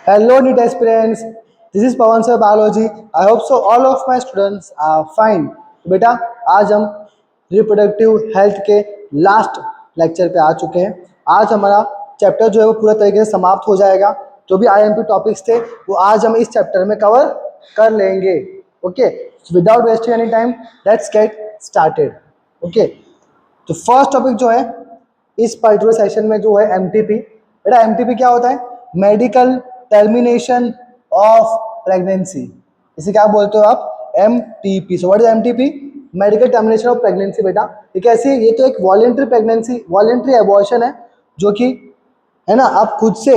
Hello, NEET aspirants. This is Pawan sir biology. I hope so all of my students are fine. बेटा, आज हम reproductive health के last lecture पे आ चुके हैं. आज हमारा चैप्टर जो है वो पूरा तरीके से समाप्त हो जाएगा. जो भी IMP टॉपिक्स थे वो आज हम इस चैप्टर में कवर कर लेंगे. Okay, without wasting any time let's get started. Okay, तो फर्स्ट टॉपिक जो है इस पर्टिकुलर सेशन में जो है MTP. बेटा, MTP क्या होता है? Medical termination of pregnancy. इसे क्या बोलते हो आप? MTP. So what is MTP? Medical termination of pregnancy. बेटा, ये कैसी? ये तो एक वॉलेंट्री प्रेगनेंसी, वॉलेंट्री एबॉर्शन है जो कि है ना आप खुद से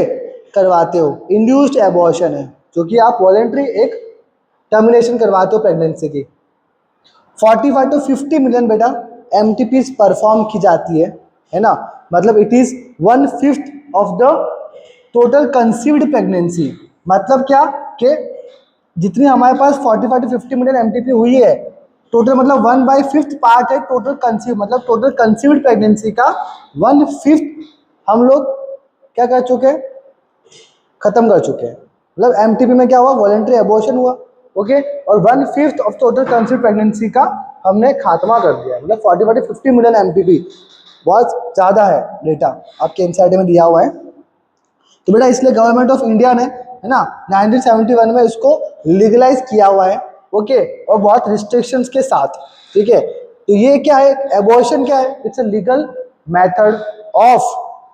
करवाते हो. इंड्यूस्ड एबॉर्शन है जो कि आप वॉलेंट्री एक टर्मिनेशन करवाते हो प्रेगनेंसी की. 45 to 50 मिलियन बेटा MTPs परफॉर्म की जाती है ना. मतलब it is 1/5 of the total conceived pregnancy. मतलब क्या कि जितनी हमारे पास 45 to 50 मिलियन MTP हुई है टोटल, मतलब 1/5 पार्ट है टोटल कंसीव. मतलब टोटल कंसीव्ड प्रेगनेंसी का 1/5 हम लोग क्या कर चुके हैं? खत्म कर चुके हैं. मतलब MTP में क्या हुआ? वॉलेंट्री एबॉर्शन हुआ. ओके, और 1/5 ऑफ टोटल कंसीव प्रेगनेंसी का हमने खात्मा कर दिया. मतलब 45 to 50 मिलियन MTP बहुत ज़्यादा है. डेटा आपके NCERT में दिया हुआ है. तो बेटा इसलिए गवर्नमेंट ऑफ इंडिया ने है ना 1971 में इसको लीगलाइज किया हुआ है. ओके, और बहुत रिस्ट्रिक्शंस के साथ. ठीक है, तो ये क्या है? एबॉर्शन क्या है? It's a legal method of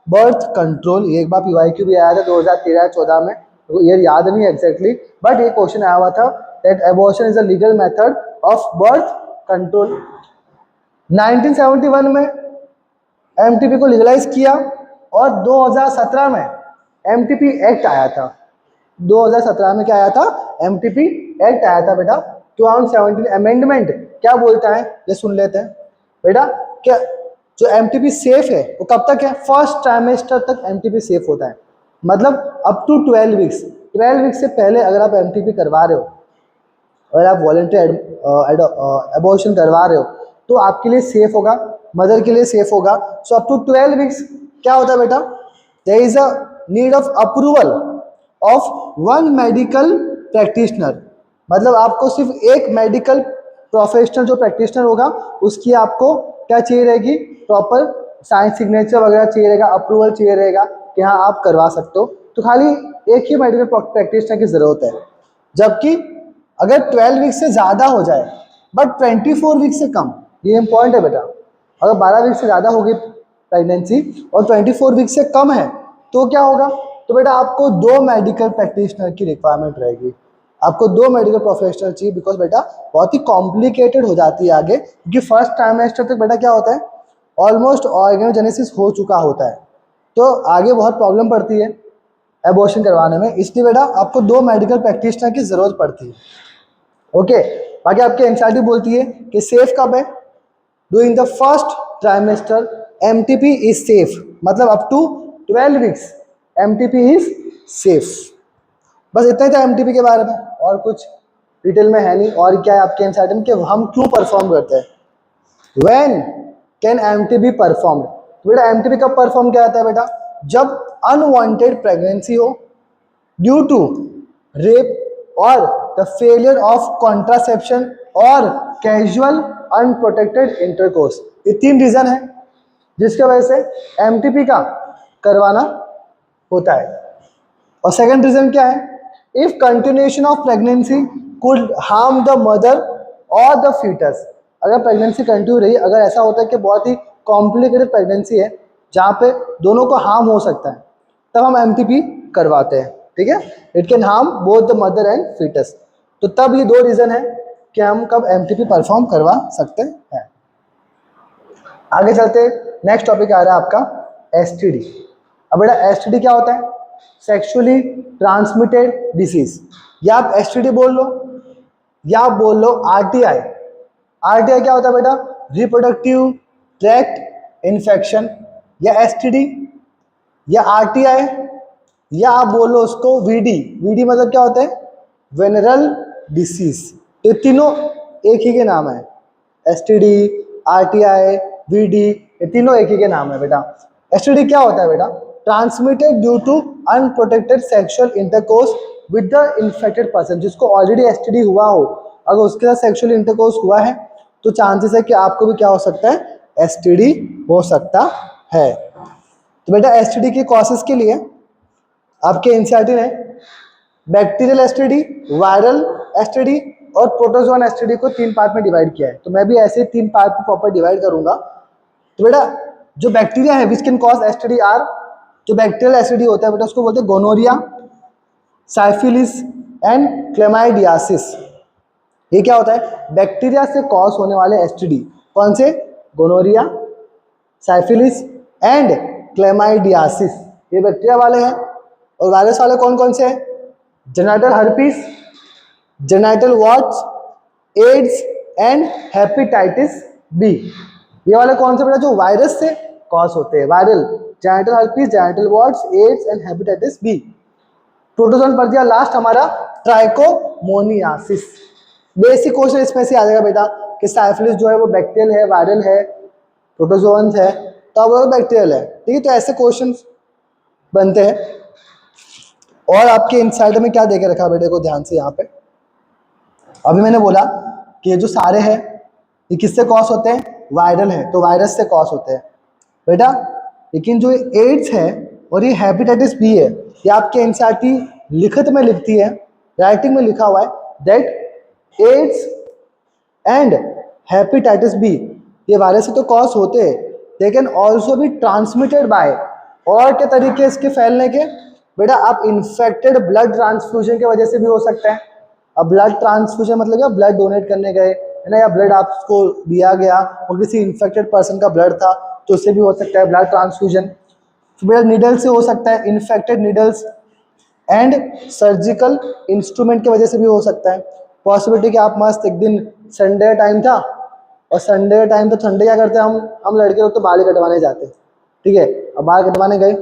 birth control. ये एक बार PYQ भी आया था 2013-14 में. तो ये याद नहीं है एग्जैक्टली, बट ये क्वेश्चन आया हुआ था that abortion is a legal method of birth control. 1971 में MTP को लीगलाइज किया और 2017 में MTP एक्ट आया था. 2017 में क्या आया था? MTP एक्ट आया था बेटा. 2017 अमेंडमेंट क्या बोलता है ये सुन लेते हैं. बेटा, क्या जो MTP सेफ है वो कब तक है? फर्स्ट ट्राइमेस्टर तक MTP सेफ होता है. मतलब अप टू 12 वीक्स. 12 वीक्स से पहले अगर आप MTP करवा रहे हो, अगर आप वॉलेंट्री एबॉर्शन करवा रहे हो तो आपके लिए सेफ होगा, मदर के लिए सेफ होगा. सो अप टू 12 वीक्स क्या होता है बेटा? There is a need of approval of one medical practitioner. मतलब आपको सिर्फ एक मेडिकल प्रोफेशनल जो प्रैक्टिशनर होगा उसकी आपको क्या चाहिए रहेगी? प्रॉपर साइंस सिग्नेचर वगैरह चाहिए रहेगा, अप्रूवल चाहिए रहेगा कि हाँ आप करवा सकते हो. तो खाली एक ही मेडिकल प्रैक्टिशनर की ज़रूरत है. जबकि अगर 12 वीक से ज़्यादा हो जाए बट 24 वीक से कम, ये इंपॉर्टेंट है बेटा. अगर 12 वीक से ज़्यादा होगी प्रेगनेंसी और 24 वीक से कम है तो क्या होगा? तो बेटा आपको 2 मेडिकल प्रैक्टिशनर की रिक्वायरमेंट रहेगी. आपको 2 मेडिकल प्रोफेशनल चाहिए. बिकॉज बेटा बहुत ही कॉम्प्लिकेटेड हो जाती है आगे, क्योंकि फर्स्ट ट्राइमेस्टर तक बेटा क्या होता है? ऑलमोस्ट ऑर्गेनोजेनेसिस हो चुका होता है. तो आगे बहुत प्रॉब्लम पड़ती है एबॉर्शन करवाने में. इसलिए बेटा आपको 2 मेडिकल प्रैक्टिशनर की ज़रूरत पड़ती है. ओके, बाकी आपके NCERT बोलती है कि सेफ कब है? Doing the first trimester MTP is safe. मतलब up to 12 weeks MTP is safe. बस इतना ही था MTP के बारे में, और कुछ डिटेल में है नहीं. और क्या है आपके NCERT में कि हम क्यों परफॉर्म करते हैं? When can MTP perform? बेटा MTP कब परफॉर्म किया जाता है बेटा? जब अनवांटेड प्रेगनेंसी हो ड्यू टू रेप और द फेलियर ऑफ कॉन्ट्रासेप्शन और कैजुअल अनप्रोटेक्टेड इंटरकोर्स. ये 3 रीजन है जिसके वजह से MTP का करवाना होता है. और सेकंड रीजन क्या है? If continuation of pregnancy could harm the mother और द फीटस. अगर प्रेगनेंसी कंटिन्यू रही, अगर ऐसा होता है कि बहुत ही कॉम्प्लिकेटेड प्रेगनेंसी है जहाँ पे दोनों को हार्म हो सकता है, तब हम MTP करवाते हैं. ठीक है, it can harm both the mother and foetus. तो तब ये 2 रीजन है कि हम कब MTP परफॉर्म करवा सकते हैं. आगे चलते, नेक्स्ट टॉपिक आ रहा है आपका STD. अब बेटा STD क्या होता है? Sexually transmitted disease. या आप STD बोल लो या आप बोल लो RTI. RTI क्या होता है बेटा? Reproductive tract infection. या STD या RTI या आप बोल लो उसको VD. VD मतलब क्या होता है? Venereal disease. ये तीनों एक ही के नाम है. STD, RTI, VD, ये तीनों एक ही के नाम है बेटा. STD क्या होता है बेटा? Transmitted due to unprotected sexual intercourse with the infected person, जिसको ऑलरेडी एसटीडी हुआ हो, अगर उसके साथ सेक्सुअल इंटरकोर्स हुआ है तो चांसेस है कि आपको भी क्या हो सकता है, एसटीडी हो सकता है। तो बेटा एसटीडी के कॉजेस के लिए आपके एनसीईआरटी ने बैक्टीरियल एसटीडी, वायरल एसटीडी और प्रोटोजोन एसटीडी को 3 पार्ट में डिवाइड किया है। तो मैं भी ऐसे 3 पार्ट में प्रॉपर डिवाइड करूंगा। तो बेटा जो बैक्टीरिया है which can cause STD are, जो बैक्टीरियल एसटीडी होता है बेटा उसको बोलते हैं गोनोरिया, साइफिलिस एंड क्लेमाइडियासिस। ये क्या होता है, बैक्टीरिया से कॉज होने वाले एसटीडी। कौन से, गोनोरिया, साइफिलिस एंड क्लेमाइडियासिस, ये बैक्टीरिया वाले हैं। और वायरस वाले कौन कौन से हैं, genital herpes, genital warts, AIDS and hepatitis B. ये वाले कौन से बेटा, जो वायरस से कॉज होते हैं, viral, genital herpes, genital warts, AIDS and hepatitis B. Protozoan पर दिया लास्ट हमारा ट्राइकोमोनियासिस। बेसिक क्वेश्चन इसमें से आ जाएगा बेटा कि साइफिलिस जो है वो बैक्टीरियल है, वायरल है, प्रोटोजोन्स है, तो अब वो बैक्टीरियल है। ठीक है, तो ऐसे क्वेश्चन बनते हैं। और आपके इनसाइड में क्या देके रखा बेटे को ध्यान से, यहाँ पे अभी मैंने बोला कि ये जो सारे हैं ये किससे कॉज होते हैं, वायरल है, तो वायरस से कॉज होते हैं बेटा। लेकिन जो एड्स है और ये हेपेटाइटिस बी है, ये आपके एनसीईआरटी लिखित में लिखती है, राइटिंग में लिखा हुआ है that AIDS and hepatitis B ये वायरस से तो कॉज होते हैं, they can also be transmitted by, और के तरीके इसके फैलने के बेटा, आप इन्फेक्टेड ब्लड ट्रांसफ्यूजन की वजह से भी हो सकता है। अब ब्लड ट्रांसफ्यूजन मतलब क्या, ब्लड डोनेट करने गए है ना, या ब्लड आपको दिया गया और किसी इन्फेक्टेड पर्सन का ब्लड था तो उससे भी हो सकता है ब्लड ट्रांसफ्यूजन। तो बेटा नीडल से हो सकता है, infected needles and surgical instrument की वजह से भी हो सकता है। पॉसिबिलिटी कि आप मस्त एक दिन संडे टाइम था, और संडे टाइम तो संडे क्या करते हैं हम लड़के लोग तो बाल कटवाने जाते हैं, ठीक है। अब बाल कटवाने गए,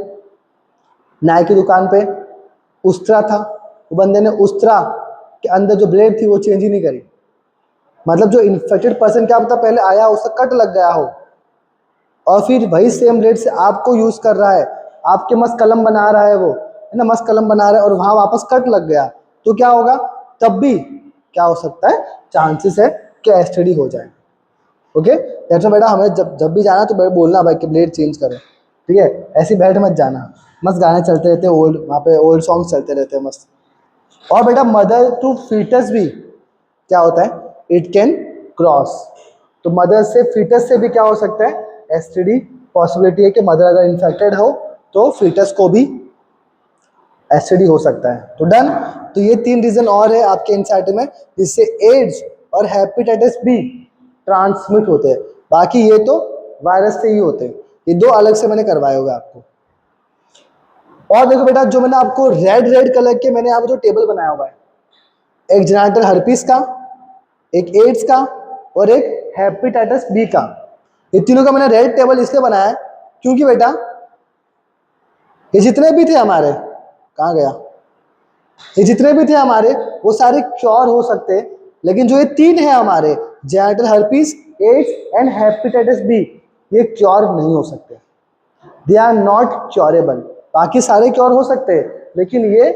नाई की दुकान पे उस्तरा था, वो बंदे ने उस्तरा के अंदर जो ब्लेड थी वो चेंज ही नहीं करी। मतलब जो इन्फेक्टेड पर्सन क्या पता पहले आया उसका कट लग गया हो, और फिर वही सेम ब्लेड से आपको यूज कर रहा है, आपके मस्त कलम बना रहा है वो, है ना, मस्त कलम बना रहा है, और वहां वापस कट लग गया, तो क्या होगा, तब भी क्या हो सकता है, चांसेस है कि एसटीडी हो जाए। ओके, दैट्स बेटा हमें जब भी जाना तो बेटा बोलना भाई कि ब्लेड चेंज करो, ठीक है। ऐसे बैठ मत जाना, मस्त गाने चलते रहते हैं, ओल्ड वहाँ पे ओल्ड सॉन्ग्स चलते रहते हैं मस्त। और बेटा मदर टू फीटस भी क्या होता है, इट कैन क्रॉस। तो मदर से फीटस से भी क्या हो सकता है, एसटीडी पॉसिबिलिटी है कि मदर अगर इन्फेक्टेड हो तो फीटस को भी एसटीडी हो सकता है। तो डन। तो ये 3 रीजन और है आपके एनसीईआरटी में जिससे एड्स और हेपेटाइटिस बी ट्रांसमिट होते हैं, बाकी ये तो वायरस से ही होते हैं। ये 2 अलग से मैंने करवाए हुए आपको। और देखो बेटा जो मैंने आपको रेड कलर के मैंने यहाँ पे जो टेबल बनाया हुआ है, एक जेनिटल हर्पीस का, एक एड्स का और एक हेपेटाइटिस बी का, ये तीनों का मैंने रेड टेबल इसलिए बनाया है क्योंकि बेटा ये जितने भी थे हमारे, कहाँ गया, ये जितने भी थे हमारे वो सारे क्योर हो सकते हैं, लेकिन जो ये 3 है हमारे genital herpes, AIDS and hepatitis B, ये क्योर नहीं हो सकते, दे आर नॉट क्योरेबल। बाकी सारे क्योर हो सकते हैं लेकिन ये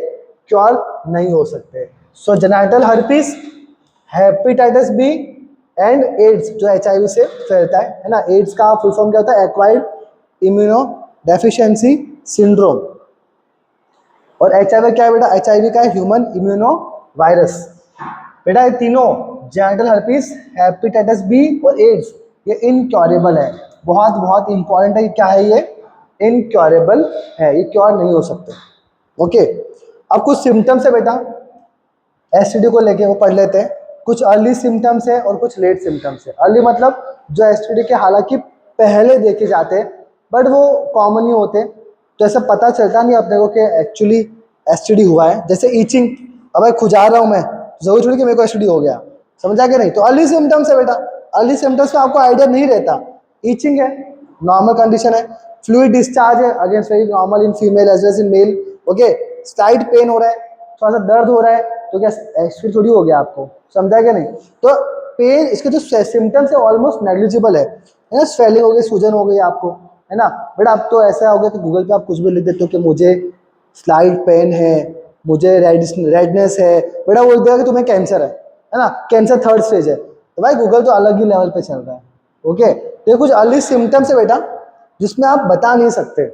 क्योर नहीं हो सकते। So genital herpes, hepatitis B and AIDS जो एचआईवी से फैलता है ना, एड्स का फुल फॉर्म क्या होता है, एक्वायर्ड इम्यूनो डेफिशिएंसी सिंड्रोम, और एचआईवी क्या है बेटा, एचआईवी का है ह्यूमन इम्यूनो वायरस। बेटा ये तीनों जेनिटल हर्पीस, हेपेटाइटिस बी और एड्स ये इनक्योरेबल है। बहुत बहुत इंपॉर्टेंट है, क्या है ये, इनक्योरेबल है, ये क्योर नहीं हो सकते। ओके, अब कुछ सिम्टम्स है बेटा एसटीडी को लेके वो पढ़ लेते हैं। कुछ अर्ली सिम्टम्स है और कुछ लेट सिम्टम्स है। अर्ली मतलब जो एसटीडी के हालांकि पहले देखे जाते हैं बट वो कॉमन ही होते हैं, तो ऐसा पता चलता नहीं अपने को कि एक्चुअली एसटीडी हुआ है। जैसे ईचिंग, अब मैं खुजा रहा हूँ मैं, जरूर थोड़ी कि मेरे को एसटीडी हो गया, समझा कि नहीं। तो अर्ली सिम्टम्स है बेटा, अर्ली सिम्टम्स में आपको आइडिया नहीं रहता। ईचिंग है, नॉर्मल कंडीशन है, फ्लूइड डिस्चार्ज है, again very normal in female as well as in male. Okay, slight pain हो रहा है, थोड़ा सा दर्द हो रहा है, तो क्या एसटीडी थोड़ी हो गया आपको, समझा क्या नहीं। तो पेन, इसके जो सिम्टम्स है ऑलमोस्ट नेग्लिजिबल है ना, स्वेलिंग हो गई, सूजन हो गई आपको, है ना। बट अब तो ऐसा हो गया कि गूगल पे आप कुछ भी लिख देते हो कि मुझे स्लाइड पेन है, मुझे रेडनेस है, बेटा बोल देगा कि तुम्हें कैंसर है ना, कैंसर 3rd स्टेज है, तो भाई गूगल तो अलग ही लेवल पे चल रहा है। ओके, तो ये कुछ अर्ली सिम्टम्स है बेटा जिसमें आप बता नहीं सकते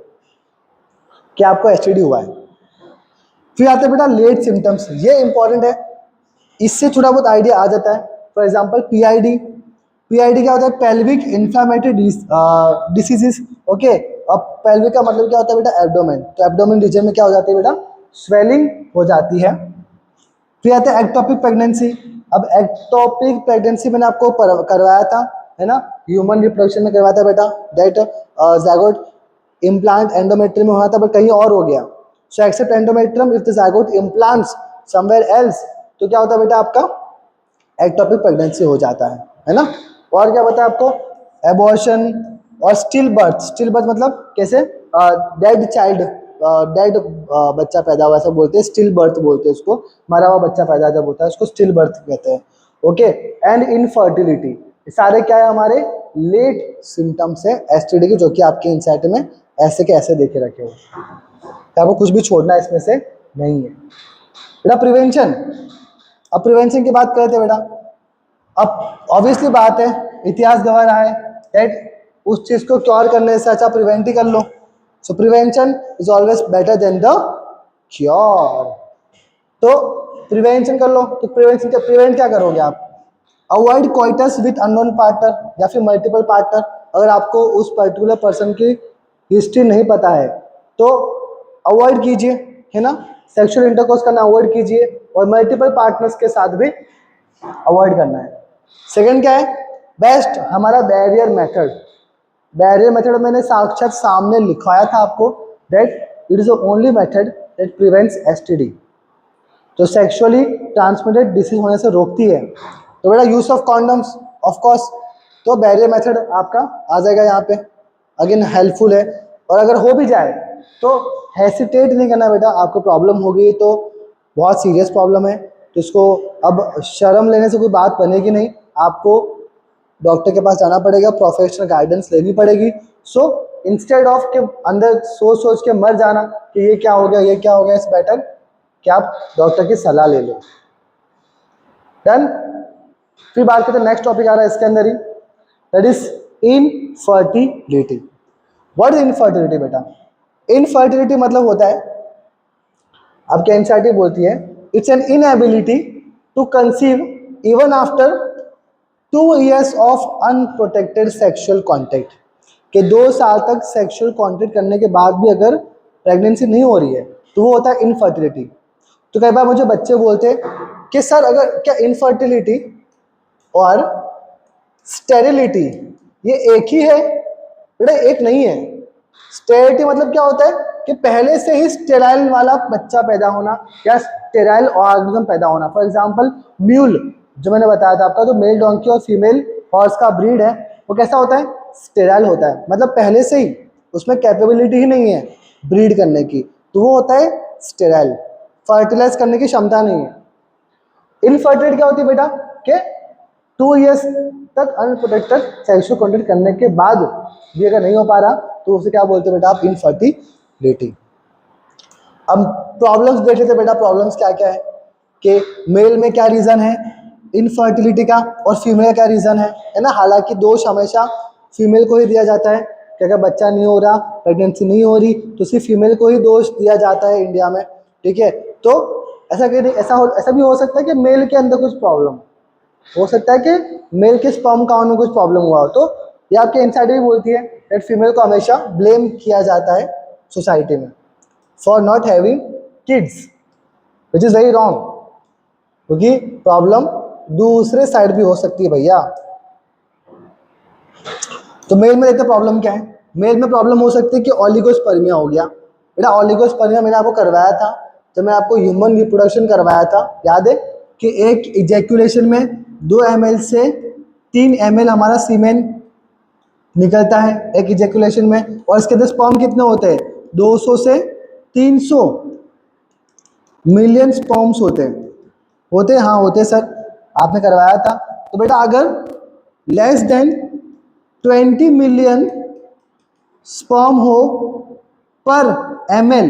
कि आपको एसटीडी हुआ है। फिर आते हैं बेटा लेट सिम्टम्स, ये इंपॉर्टेंट है, इससे थोड़ा बहुत आइडिया आ जाता है। फॉर एग्जांपल पीआईडी, पीआईडी क्या होता है, पेल्विक इन्फ्लामेटरी डिसीजेस। ओके, अब पेल्विक का मतलब क्या होता है बेटा, एब्डोमेन, तो एब्डोमेन रीजन में क्या हो जाती है बेटा, स्वेलिंग हो जाती है। फिर आता है एक्टोपिक प्रेगनेंसी। अब एक्टोपिक प्रेगनेंसी मैंने आपको करवाया था, है ना, ह्यूमन रिप्रोडक्शन में करवाया था बेटा, दैट ज़ायगोट इम्प्लांट एंडोमेट्रियम में हुआ था, बट कहीं और हो गया। So except endometrium if the zygote implants somewhere else, तो क्या होता है बेटा, आपका एक्टोपिक प्रेगनेंसी हो जाता है ना। और क्या बताया आपको, एबॉर्शन और स्टिल बर्थ। स्टिल बर्थ मतलब कैसे, डेड चाइल्ड, डेड बच्चा पैदा हुआ ऐसा बोलते हैं, स्टिल बर्थ बोलते हैं उसको, मरा हुआ बच्चा पैदा जब होता है उसको स्टिल बर्थ कहते हैं। ओके, एंड इनफर्टिलिटी, सारे क्या है हमारे लेट सिम्टम्स है एसटीडी के, जो कि आपके इंसाइट में ऐसे के ऐसे देखे रखे हो, तो आपको कुछ भी छोड़ना इसमें से नहीं है। बेटा प्रिवेंशन, अब प्रिवेंशन की बात करते हैं बेटा। अब ऑब्वियसली बात है, इतिहास गवाह रहा है दैट उस चीज को क्योर करने से अच्छा प्रिवेंट ही कर लो। So prevention is always better than the cure. तो प्रिवेंशन कर लो, तो प्रिवेंशन क्या, प्रिवेंट क्या करोगे आप, avoid coitus with unknown partner या फिर मल्टीपल पार्टनर। अगर आपको उस पर्टिकुलर पर्सन की हिस्ट्री नहीं पता है तो अवॉइड कीजिए, है ना, सेक्सुअल इंटरकोर्स करना अवॉइड कीजिए, और मल्टीपल पार्टनर्स के साथ भी अवॉइड करना है। सेकंड क्या है, बेस्ट हमारा बैरियर मेथड। बैरियर मेथड मैंने साक्षात सामने लिखवाया था आपको, that it is the only method that prevents STD, जो सेक्सुअली ट्रांसमिटेड डिसीज होने से रोकती है। तो बेटा use of condoms of course, तो बैरियर मेथड आपका आ जाएगा यहाँ पे, अगेन हेल्पफुल है। और अगर हो भी जाए तो हेसिटेट नहीं करना बेटा, आपको प्रॉब्लम होगी तो बहुत सीरियस प्रॉब्लम है, तो इसको अब शर्म लेने से कोई बात बनेगी नहीं, आपको डॉक्टर के पास जाना पड़ेगा, प्रोफेशनल गाइडेंस लेनी पड़ेगी। सो इंस्टेड ऑफ के अंदर सोच सोच के मर जाना कि ये क्या हो गया, ये क्या हो गया, इस बेटर कि आप डॉक्टर की सलाह ले लो। डन। फिर बात करते हैं, नेक्स्ट टॉपिक आ रहा है इसके अंदर ही, that is infertility. What is infertility बेटा, इनफर्टिलिटी मतलब होता है, आपके एनसीईआरटी बोलती है, it's an inability to conceive even after 2 years of unprotected sexual contact, कि 2 साल तक सेक्सुअल कॉन्टेक्ट करने के बाद भी अगर प्रेगनेंसी नहीं हो रही है तो वो होता है इनफर्टिलिटी। तो कई बार मुझे बच्चे बोलते हैं कि सर अगर क्या इनफर्टिलिटी और स्टेरिलिटी ये एक ही है, बेटा एक नहीं है। स्टेरिलिटी मतलब क्या होता है कि पहले से ही स्टेराइल वाला बच्चा पैदा होना या स्टेराइल ऑर्गेनिज्म पैदा होना। फॉर एग्जांपल म्यूल जो मैंने बताया था आपका, जो मेल डोंकी और फीमेल हॉर्स का ब्रीड है, वो कैसा होता है, स्टेराइल होता है, मतलब पहले से ही उसमें कैपेबिलिटी ही नहीं है ब्रीड करने की, तो वो होता है स्टेराइल, फर्टिलाइज करने की क्षमता नहीं है। इनफर्टिलिटी क्या होती है बेटा, कि 2 years तक अनप्रोटेक्टेड सेक्सुअल कॉन्टेक्ट करने के बाद भी अगर नहीं हो पा रहा तो उसे क्या बोलते हैं बेटा आप, इनफर्टिलिटी। अब प्रॉब्लम्स देख लेते बेटा, प्रॉब्लम्स क्या क्या है, कि मेल में क्या रीजन है इनफर्टिलिटी का और फीमेल का क्या रीजन है ना। हालांकि दोष हमेशा फीमेल को ही दिया जाता है कि अगर बच्चा नहीं हो रहा, प्रेगनेंसी नहीं हो रही, तो सिर्फ फीमेल को ही दोष दिया जाता है इंडिया में, ठीक है। तो ऐसा कहीं ऐसा भी हो सकता है कि मेल के अंदर कुछ प्रॉब्लम हो सकता है, कि मेल के स्पर्म काउंट में कुछ प्रॉब्लम हुआ हो, तो ये आपके इनसाइड भी बोलती है दैट फीमेल को हमेशा ब्लेम किया जाता है सोसाइटी में for not having kids, which is very wrong, क्योंकि प्रॉब्लम दूसरे साइड भी हो सकती है भैया। तो मेल में देखते प्रॉब्लम क्या है, मेल में प्रॉब्लम हो सकती है कि ओलिगोस्पर्मिया हो गया। बेटा ओलिगोस्पर्मिया मैंने आपको करवाया था जब मैं आपको ह्यूमन रिप्रोडक्शन करवाया था, याद है कि एक इजैकुलेशन में 2 ml से 3 ml हमारा सीमेन निकलता है एक इजैकुलेशन में, और इसके अंदर स्पर्म कितने होते हैं, 200 से 300 मिलियन स्पर्म्स होते हैं हाँ होते सर, आपने करवाया था। तो बेटा अगर लेस देन 20 मिलियन स्पर्म हो पर ml,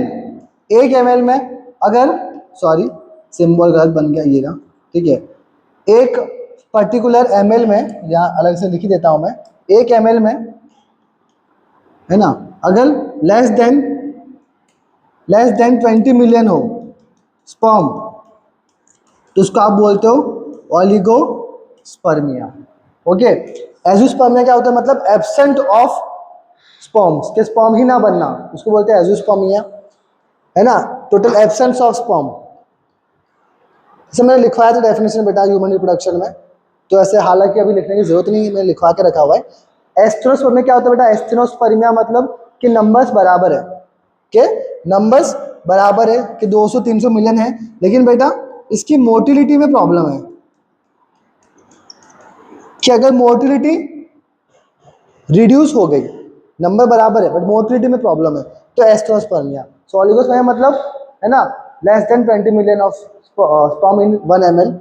1 ml में अगर, सॉरी सिंबल गलत बन गया ये ना, ठीक है, एक पर्टिकुलर ml में, यहाँ अलग से लिख ही देता हूँ मैं, 1 ml में, है ना, अगर लेस देन 20 मिलियन हो स्पर्म, तो उसको आप बोलते हो ओलिगोस्पर्मिया। ओके, एजोस्पर्मिया क्या होता है, मतलब एब्सेंट ऑफ स्पर्म्स, के स्पर्म ही ना बनना, उसको बोलते हैं एजोस्पर्मिया, है ना, टोटल एब्सेंस ऑफ स्पर्म। जैसे मैंने लिखवाया था डेफिनेशन बेटा ह्यूमन रिप्रोडक्शन में, तो ऐसे हालांकि अभी लिखने की जरूरत नहीं है, मैंने लिखवा के रखा हुआ है। एस्टेनोस्पर्मिया क्या होता है बेटा, एस्टेनोस्पर्मिया मतलब कि नंबर्स बराबर है, के नंबर्स बराबर है, कि 200-300 मिलियन है, लेकिन बेटा इसकी मोटिलिटी में प्रॉब्लम है, कि अगर मोटिलिटी रिड्यूस हो गई, नंबर बराबर है बट मोटिलिटी में प्रॉब्लम है, तो एस्टेनोस्पर्मिया। सो ओलिगोस्पर्मिया मतलब, है ना, less than 20 million of sperm in 1 ml।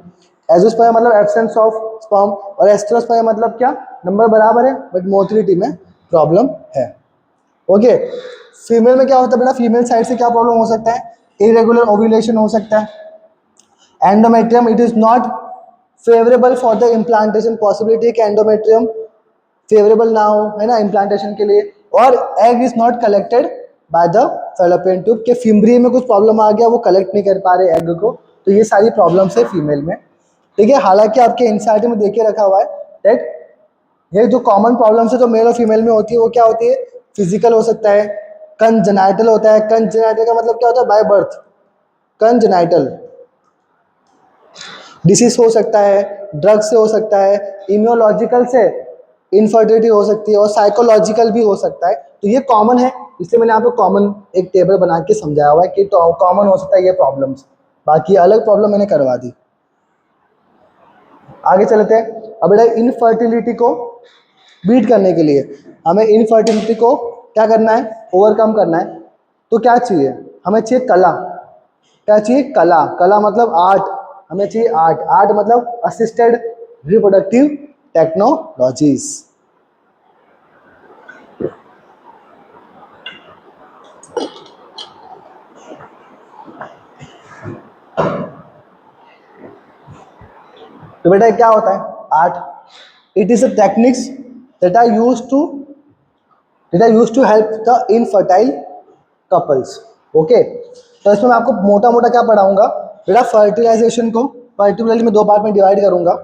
Azoospermia मतलब एब्सेंस ऑफ स्पर्म, और एस्टेनोस्पर्मिया मतलब क्या, नंबर बराबर है बट मोटिलिटी में प्रॉब्लम है। ओके, फीमेल में क्या होता है बेटा, फीमेल साइड से क्या प्रॉब्लम हो सकता है, इरेगुलर ओव्यूलेशन हो सकता है, endometrium it is not favourable for the implantation, possibility कि एंडोमेट्रियम फेवरेबल ना हो, है ना, इम्प्लांटेशन के लिए, और egg is not collected by the fallopian tube, के फिम्ब्री में कुछ प्रॉब्लम आ गया, वो कलेक्ट नहीं कर पा रहे एग को, तो ये सारी प्रॉब्लम्स है फीमेल में, ठीक है। हालांकि आपके एनसीईआरटी में देखे रखा हुआ है दैट ये जो कॉमन प्रॉब्लम्स है जो मेल और फीमेल में होती है, वो क्या होती है, फिजिकल हो सकता है, कंजेनाइटल होता है, कंजेनाइटल का मतलब क्या होता है, बाय बर्थ, कंजेनाइटल डिसीज हो सकता है, ड्रग से हो सकता है, इम्यूनोलॉजिकल से इनफर्टिलिटी हो सकती है, और साइकोलॉजिकल भी हो सकता है, तो ये कॉमन है, इसलिए मैंने यहाँ पे कॉमन एक टेबल बना के समझाया हुआ है कि तो कॉमन हो सकता है ये प्रॉब्लम्स, बाकी अलग प्रॉब्लम मैंने करवा दी। आगे चलते हैं। अब बेटा इनफर्टिलिटी को बीट करने के लिए हमें इनफर्टिलिटी को क्या करना है, ओवरकम करना है, तो क्या चाहिए, हमें चाहिए कला, क्या चाहिए, कला, कला मतलब आर्ट, हमें चाहिए आर्ट, आर्ट मतलब असिस्टेड रिप्रोडक्टिव टेक्नोलॉजीज। तो बेटा क्या होता है ART, it is a techniques that are used to help the infertile couples. Okay, तो इसमें मैं आपको मोटा मोटा क्या पढ़ाऊंगा बेटा, फर्टिलाइजेशन को पर्टिकुलरली मैं 2 पार्ट में डिवाइड करूंगा।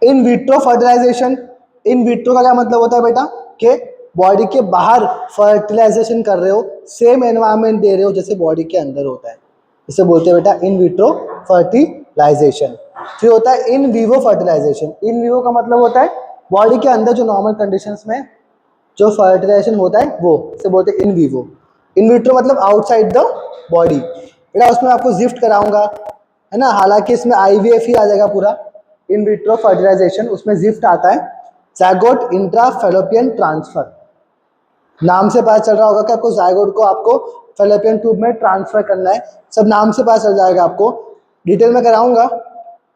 In vitro fertilisation, in vitro का क्या मतलब होता है बेटा, कि बॉडी के बाहर फर्टिलाइजेशन कर रहे हो, सेम एनवायरनमेंट दे रहे हो जैसे बॉडी के अंदर होता है, इसे बोलते हैं बेटा इन विट्रो फर्टिलाइजेशन। फिर होता है in vivo fertilisation, in vivo का मतलब होता है बॉडी के अंदर जो नॉर्मल कंडीशंस में जो फर्टिलाइजेशन होता है वो, इसे बोलते हैं इन विवो। इन विट्रो मतलब आउटसाइड द बॉडी, बेटा उसमें आपको जिफ्ट कराऊंगा, है ना, हालांकि इसमें आईवीएफ ही आ जाएगा पूरा, इन विट्रो फर्टिलाइजेशन, उसमें जिफ्ट आता है, ज़ायगोट इंट्रा फैलोपियन ट्रांसफर, नाम से पता चल रहा होगा कि आपको ज़ायगोट को आपको फैलोपियन ट्यूब में ट्रांसफर करना है, सब नाम से पता चल जाएगा आपको, डिटेल में कराऊंगा।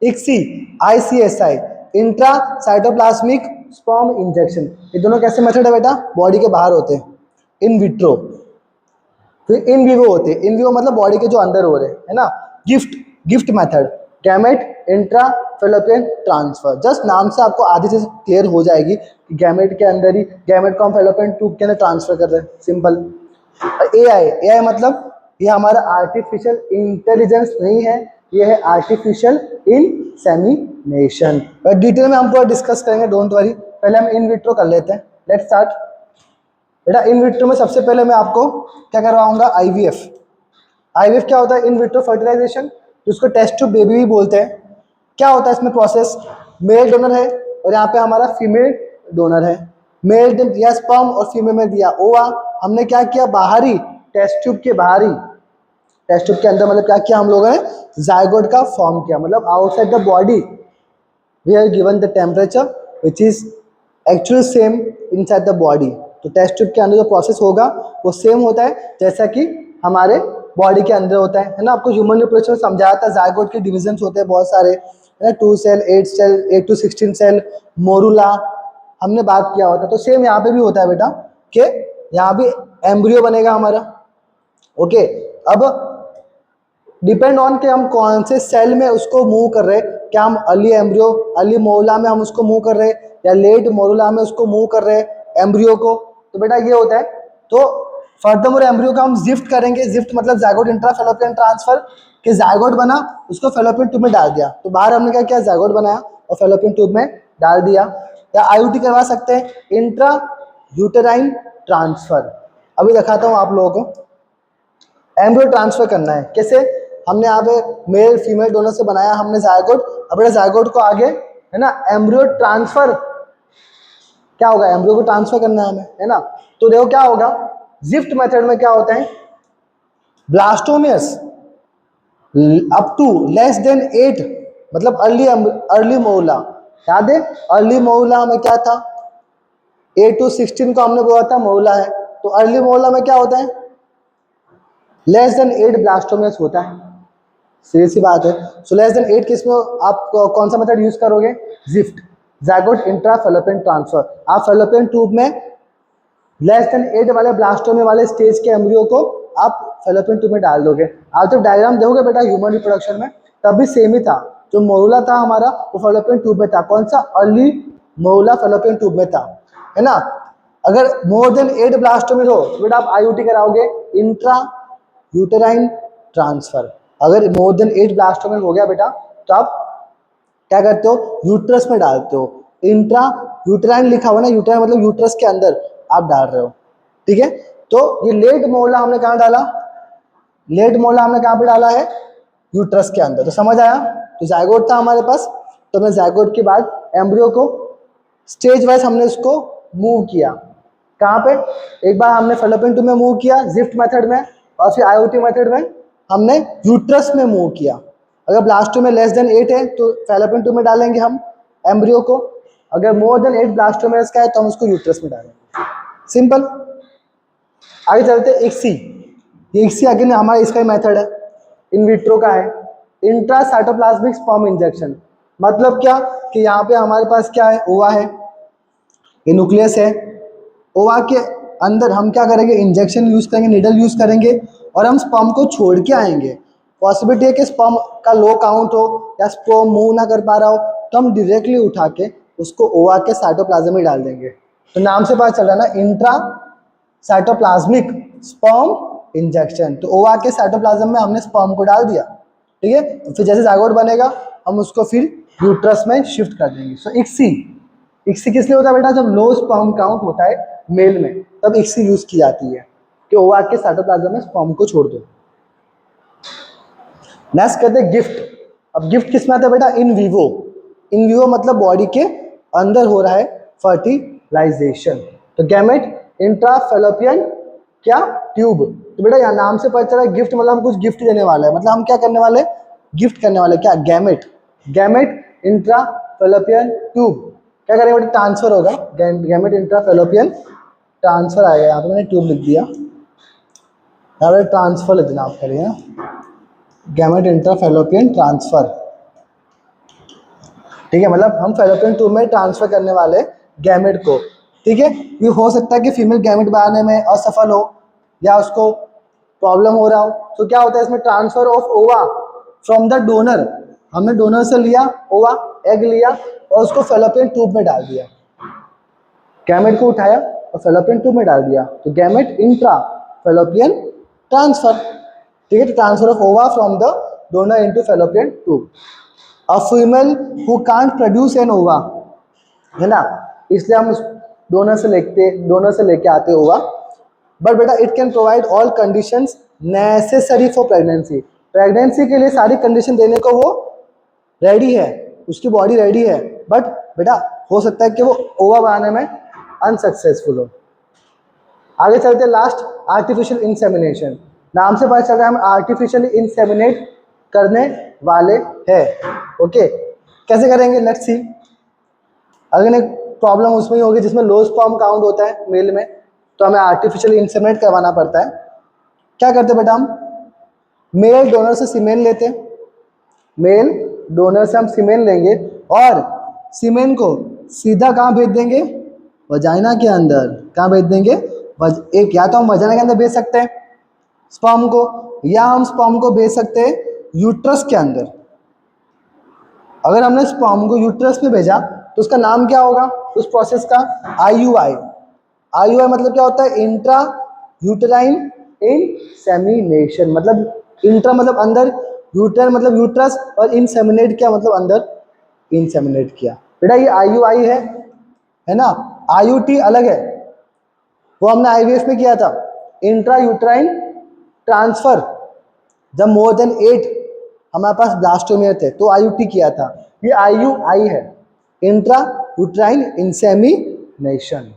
ICSI ICSI intra cytoplasmic sperm injection, ये दोनों कैसे मेथड है बेटा, बॉडी के बाहर होते हैं इन विट्रो, फिर इन विवो होते हैं, इन विवो मतलब बॉडी के जो अंदर हो रहे हैं, है ना, gift method, gamete intra fallopian transfer, just नाम से आपको आधी चीज क्लियर हो जाएगी कि गैमेट के अंदर ही, गैमेट को हम फैलोपियन ट्यूब के अंदर ट्रांसफर कर रहे हैं, सिंपल। AI मतलब ये हमारा आर्टिफिशियल इंटेलिजेंस नहीं है, ये है आर्टिफिशियल इंसेमिनेशन, डिटेल में हम पूरा डिस्कस करेंगे, डोंट वरी, पहले हम इन विट्रो कर लेते हैं, लेट्स स्टार्ट। बेटा इन विट्रो में सबसे पहले मैं आपको क्या करवाऊंगा, IVF। IVF क्या होता है, इन विट्रो फर्टिलाइजेशन, जिसको टेस्ट ट्यूब बेबी भी बोलते हैं। क्या होता है इसमें प्रोसेस, मेल डोनर है और यहाँ पे हमारा फीमेल डोनर है, मेल ने दिया स्पर्म और फीमेल में दिया ओवा, हमने क्या किया, बाहरी टेस्ट ट्यूब के बाहरी, टेस्ट ट्यूब के अंदर मतलब क्या किया हम लोगों ने, जायगोट का फॉर्म किया, मतलब outside the body we are given the temperature which is actually same inside the body, तो टेस्ट ट्यूब के अंदर जो प्रोसेस होगा वो सेम होता है जैसा कि हमारे बॉडी के अंदर होता है ना। आपको ह्यूमन रिप्रोडक्शन में समझाया था, जायगोट के डिविजन्स होते हैं बहुत सारे, है ना, 2 cell, 8 cell, 8 to 16 cell, morula, हमने बात किया होता, तो सेम यहाँ पे भी होता है बेटा, कि यहाँ भी एम्ब्रियो बनेगा हमारा, ओके, अब डिपेंड ऑन कि हम कौन से सेल में उसको मूव कर रहे हैं, क्या हम अर्ली एम्ब्रियो, अर्ली मोरुला में हम उसको मूव कर रहे हैं या लेट मोरुला में उसको मूव कर रहे हैं एम्ब्रियो को, तो बेटा ये होता है। तो फर्दरमोर एम्ब्रियो का हम जिफ्ट करेंगे, जिफ्ट मतलब जाइगोट इंट्रा फैलोपियन ट्रांसफर, कि जाइगोट बना उसको फैलोपियन ट्यूब में डाल दिया, तो बाहर हमने क्या किया, जाइगोट बनाया और फैलोपियन ट्यूब में डाल दिया। या आईयूटी करवा सकते हैं, इंट्रा यूटेराइन ट्रांसफर। अभी दिखाता हूँ आप लोगों को, एम्ब्रियो ट्रांसफर करना है कैसे। हमने यहाँ पे मेल फीमेल दोनों से बनाया हमने जाइगोट, अब जाइगोट को आगे है ना एम्ब्रियो ट्रांसफर, क्या होगा, एम्ब्रियो को ट्रांसफर करना है हमें, है ना। तो देखो क्या होगा, जिफ्ट मेथड में क्या होता है, ब्लास्टोमियस अप टू लेस देन 8, मतलब अर्ली मोला, याद है अर्ली मोला में क्या था, 8 to 16 को हमने बोला था मोला है, तो अर्ली मोला में क्या होता है, लेस देन 8 ब्लास्टोमियस होता है, सीधी सी बात है। सो लेस देन 8 किस में आप कौन सा मेथड यूज करोगे, gift, zygote intra fallopian transfer. आप फैलोपियन ट्यूब में लेस देन 8 वाले ब्लास्टोमिया वाले स्टेज के एम्ब्रियो को आप फैलोपियन ट्यूब में डाल दोगे। आप जब डायग्राम देखोगे बेटा ह्यूमन रिप्रोडक्शन में, तब भी सेम ही था, जो मोरुला था हमारा वो फैलोपियन ट्यूब में था, कौन सा, अर्ली मोरुला फैलोपियन ट्यूब में था, है ना। अगर मोर देन 8 ब्लास्टोमिया हो तो बेटा आप आईयूटी कराओगे, इंट्रा यूटेराइन ट्रांसफर। अगर मोर देन 8 ब्लास्टोमिया हो गया बेटा, तो आप क्या करते हो, यूट्रस में डालते हो, इंट्रा यूटेराइन लिखा हुआ ना, यूटेराइन मतलब यूट्रस के अंदर आप डाल रहे हो, ठीक है। तो ये लेट मोला हमने कहाँ डाला, लेट मोला हमने कहाँ पे डाला है, यूट्रस के अंदर, तो समझ आया। तो जाइगोट था हमारे पास, तो हमने जाइगोट के बाद एम्ब्रियो को स्टेज वाइज हमने उसको मूव किया, कहाँ पे, एक बार हमने फैलोपियन ट्यूब में मूव किया जिफ्ट मेथड में, और फिर आईओटी मेथड में हमने यूट्रस में मूव किया। अगर ब्लास्टो में लेस देन 8 है तो फैलोपियन ट्यूब में डालेंगे हम एम्ब्रियो को, अगर मोर देन 8 ब्लास्टोमेस का है तो हम उसको यूट्रस में डालेंगे, सिंपल। आगे चलते हैं इक्सी, ये इक्सी अगेन हमारा इसका ही मेथड है, इन विट्रो का है, इंट्रा साइटोप्लाज्मिक स्पर्म इंजेक्शन। मतलब क्या कि यहाँ पे हमारे पास क्या है, ओवा है, ये न्यूक्लियस है, ओवा के अंदर हम क्या करेंगे, इंजेक्शन यूज करेंगे, निडल यूज करेंगे और हम स्पर्म को छोड़ के आएंगे। पॉसिबिलिटी है कि स्पर्म का लो काउंट हो या स्पर्म मूव ना कर पा रहा हो, तो हम डायरेक्टली उठा के उसको ओवा के साइटोप्लाज्म में डाल देंगे। तो नाम से पता चल रहा है ना, इंट्रा साइटोप्लाज्मिक स्पर्म इंजेक्शन। तो ओवा के साइटोप्लाज्म में हमने स्पर्म को डाल दिया, ठीक है। तो फिर जैसे जाइगोट बनेगा हम उसको फिर यूट्रस में शिफ्ट कर देंगे। सो इक्सी, इक्सी किस लिए होता है बेटा, जब लो स्पर्म काउंट होता है मेल में, तब इक्सी यूज की जाती है कि ओवा के साइटोप्लाज्म में स्पर्म को छोड़ दो। नेक्स्ट कहते हैं गिफ्ट। अब गिफ्ट किस में आता है बेटा, इन विवो। इन विवो मतलब बॉडी के अंदर हो रहा है फर्टिलाइजेशन। तो गैमेट इंट्राफैलोपियन क्या ट्यूब, तो बेटा यहाँ नाम से पता चला गिफ्ट मतलब हम कुछ गिफ्ट देने वाले हैं, मतलब हम क्या करने वाले, गिफ्ट करने वाले, क्या, गैमेट, गैमेट इंट्राफैलोपियन ट्यूब, क्या करेंगे बेटा, ट्रांसफर होगा, गैमेट इंट्राफैलोपियन ट्रांसफर आएगा, यहाँ पे मैंने ट्यूब लिख दिया, यहाँ पे ट्रांसफर लिख देना आप करिए, गैमेट इंट्राफैलोपियन ट्रांसफर, ठीक है। मतलब हम फैलोपियन ट्यूब में ट्रांसफर करने वाले गैमेट को, ठीक है। ये हो सकता है कि फीमेल गैमेट बनाने में असफल हो या उसको प्रॉब्लम हो रहा हो, तो क्या होता है इसमें, ट्रांसफर ऑफ ओवा फ्रॉम द डोनर, हमने डोनर से लिया ओवा, एग लिया और उसको फैलोपियन ट्यूब में डाल दिया, गैमेट को उठाया और फैलोपियन ट्यूब में डाल दिया, तो गैमेट इंट्रा फैलोपियन ट्रांसफर, ठीक है। ट्रांसफर ऑफ ओवा from the donor into fallopian tube. A female who can't produce an ओवा, है ना, इसलिए हम डोनर से लेके आते ओवा, बट बेटा it can provide all conditions necessary for pregnancy, pregnancy के लिए सारी कंडीशन देने को वो रेडी है, उसकी बॉडी रेडी है, बट बेटा हो सकता है कि वो ओवा बनाने में अनसक्सेसफुल हो। आगे चलते लास्ट, आर्टिफिशियल इंसेमिनेशन। नाम से पता चल रहा है हम आर्टिफिशियली इंसेमिनेट करने वाले हैं, ओके। कैसे करेंगे, लेट्स सी। अगर एक प्रॉब्लम उसमें ही होगी जिसमें लो स्पर्म काउंट होता है मेल में, तो हमें आर्टिफिशियली इंसेमिनेट करवाना पड़ता है। क्या करते बेटा, हम मेल डोनर से सीमेन लेते, मेल डोनर से हम सीमेन लेंगे और सीमेन को सीधा कहाँ भेज देंगे, वजाइना के अंदर। कहाँ भेज देंगे, एक या तो हम वजाइना के अंदर भेज सकते हैं, स्पर्म को, या हम स्पर्म को भेज सकते हैं यूट्रस के अंदर। अगर हमने स्पर्म को यूट्रस में भेजा तो उसका नाम क्या होगा उस प्रोसेस का? IUI। IUI मतलब क्या होता है? Intra uterine insemination. मतलब इंट्रा मतलब अंदर, यूटेराइन मतलब यूट्रस, और इंसेमिनेट क्या मतलब अंदर इंसेमिनेट किया। बेटा ये IUI है ना। IUT अलग है, वो हमने IVF में किया था, इंट्रा यूटेराइन ट्रांसफर। जब मोर देन 8 हमारे पास ब्लास्टोमियर थे तो IUT किया था। ये IUI है, इंट्रा यूट्राइन इंसेमिनेशन।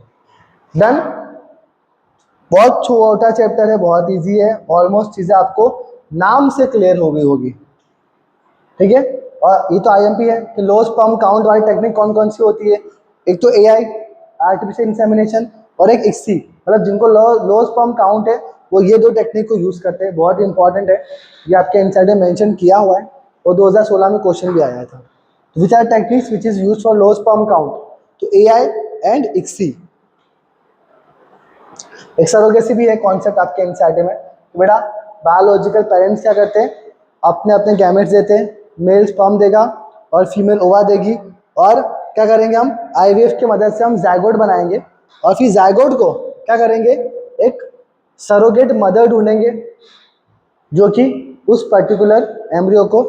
डन। बहुत छोटा चैप्टर है, बहुत इजी है, ऑलमोस्ट चीजें आपको नाम से क्लियर हो गई होगी। ठीक है। और ये तो IMP है कि लो स्पर्म काउंट वाली टेक्निक कौन कौन सी होती है? एक तो AI आर्टिफिशियल इंसेमिनेशन, और एक ICSI। मतलब जिनको लो स्पर्म काउंट है वो ये दो टेक्निक को यूज करते हैं। बहुत इंपॉर्टेंट है, ये आपके एनसीईआरटी में मेंशन किया हुआ है और 2016 में क्वेश्चन भी आया था। Which are techniques which is use for low sperm count? तो AI एंड ICSI। एक सरोगेसी भी है कॉन्सेप्ट आपके एनसीईआरटी में। तो बेटा बायोलॉजिकल पेरेंट्स क्या करते हैं? अपने अपने गैमेट्स देते हैं, मेल स्पर्म देगा और फीमेल ओवा देगी, और क्या करेंगे हम? IVF की मदद से हम जायगोट बनाएंगे, और फिर जायगोट को क्या करेंगे? एक सरोगेट मदर ढूंढेंगे जो कि उस पर्टिकुलर एम्ब्रियो को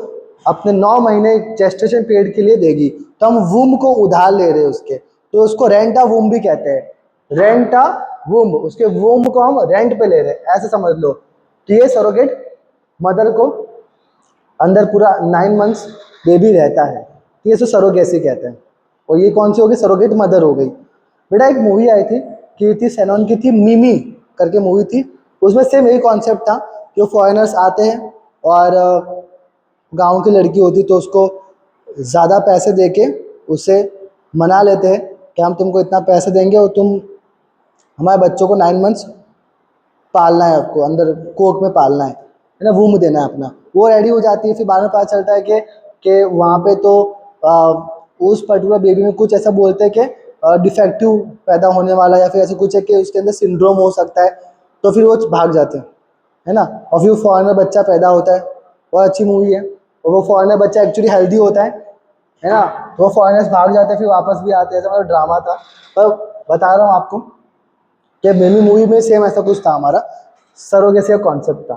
अपने 9 महीने जेस्टेशन पीरियड के लिए देगी। तो हम वूम को उधार ले रहे हैं उसके, तो उसको रेंट आ वूम भी कहते हैं। रेंट आ वूम, उसके वूम को हम रेंट पे ले रहे हैं, ऐसे समझ लो। तो ये सरोगेट मदर को अंदर पूरा 9 मंथ्स बेबी रहता है, तो ये सो सरोगेसी कहते हैं। और ये कौन सी हो गई? सरोगेट मदर हो गई। बेटा एक मूवी आई थी, कीर्ति सेनन की थी, मिमी करके मूवी थी, उसमें सेम यही कॉन्सेप्ट था कि वो फॉरेनर्स आते हैं और गांव की लड़की होती तो उसको ज़्यादा पैसे देके उसे मना लेते हैं कि हम तुमको इतना पैसे देंगे और तुम हमारे बच्चों को 9 मंथ्स पालना है, आपको अंदर कोख में पालना है ना, वूम देना है अपना। वो रेडी हो जाती है, फिर बाद में पता चलता है कि वहाँ पे तो उस पर्टिकुलर बेबी में कुछ ऐसा बोलते हैं कि डिफेक्टिव पैदा होने वाला, या फिर ऐसा कुछ है कि उसके अंदर सिंड्रोम हो सकता है, तो फिर वो भाग जाते हैं, है ना। और फिर फॉरेनर बच्चा पैदा होता है। बहुत अच्छी मूवी है। और वो फॉरेनर बच्चा एक्चुअली हेल्दी होता है ना। तो वो फॉरेनर्स भाग जाते हैं फिर वापस भी आते हैं, ऐसा मतलब ड्रामा था। पर बता रहा हूँ आपको कि मिमी मूवी में सेम ऐसा कुछ था, हमारा सरोगेसी का कॉन्सेप्ट था।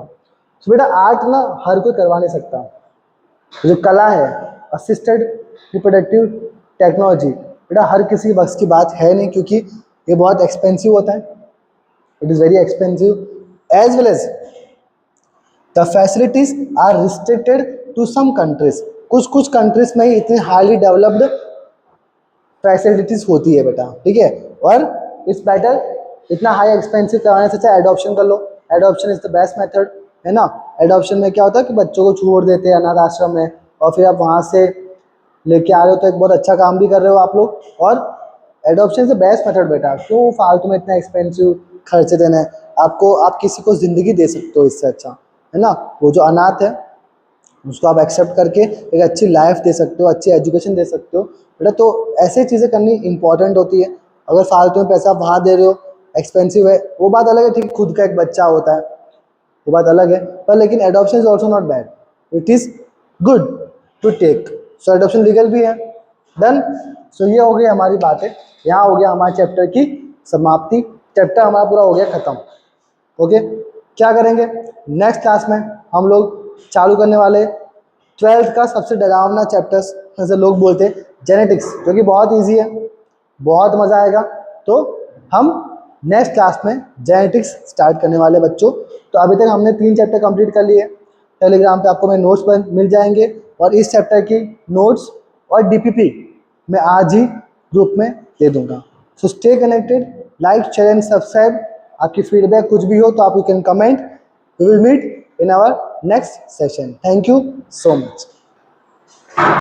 तो बेटा आर्ट ना हर कोई करवा नहीं सकता। जो कला है, असिस्टेड रिप्रोडक्टिव टेक्नोलॉजी, बेटा हर किसी के बस की बात है नहीं, क्योंकि ये बहुत एक्सपेंसिव होता है। It is very expensive as well as the facilities are restricted to some countries. कुछ कुछ कंट्रीज में ही इतनी हाईली डेवलप्ड फैसिलिटीज होती है बेटा, ठीक है। और इट्स बेटर इतना हाई एक्सपेंसिव कराने से अच्छा एडॉप्शन कर लो। Adoption is the best method, है ना। एडॉप्शन में क्या होता है कि बच्चों को छोड़ देते हैं अनाथ आश्रम में, और फिर आप वहाँ से लेके आ रहे हो, तो एक बहुत अच्छा काम भी कर रहे हो आप लोग। और adoption is the best method बेटा। क्यों फालतू में इतना एक्सपेंसिव खर्चे देना है? आपको आप किसी को ज़िंदगी दे सकते हो इससे अच्छा, है ना। वो जो अनाथ है उसको आप एक्सेप्ट करके एक अच्छी लाइफ दे सकते हो, अच्छी एजुकेशन दे सकते हो बेटा। तो ऐसी चीज़ें करनी इंपॉर्टेंट होती है। अगर फालतू में पैसा वहाँ दे रहे हो, एक्सपेंसिव है, वो बात अलग है, ठीक, खुद का एक बच्चा होता है, वो बात अलग है। पर लेकिन adoption is also not bad, it is good to take. So adoption legal भी है। डन। सो ये हो गई हमारी बातें, यहाँ हो गया हमारे चैप्टर की समाप्ति। चैप्टर हमारा पूरा हो गया ख़त्म। ओके, क्या करेंगे नेक्स्ट क्लास में? हम लोग चालू करने वाले 12th का सबसे डरावना चैप्टर्स, जैसे लोग बोलते हैं जेनेटिक्स, जो कि बहुत इजी है, बहुत मज़ा आएगा। तो हम नेक्स्ट क्लास में जेनेटिक्स स्टार्ट करने वाले बच्चों। तो अभी तक हमने 3 चैप्टर कंप्लीट कर लिए। टेलीग्राम पे आपको मेरे नोट्स पर मिल जाएंगे, और इस चैप्टर की नोट्स और DPP मैं आज ही ग्रुप में दे दूंगा। So stay connected, like share and subscribe. आपकी फीडबैक कुछ भी हो तो आप you can comment. We will meet in our next session. Thank you so much.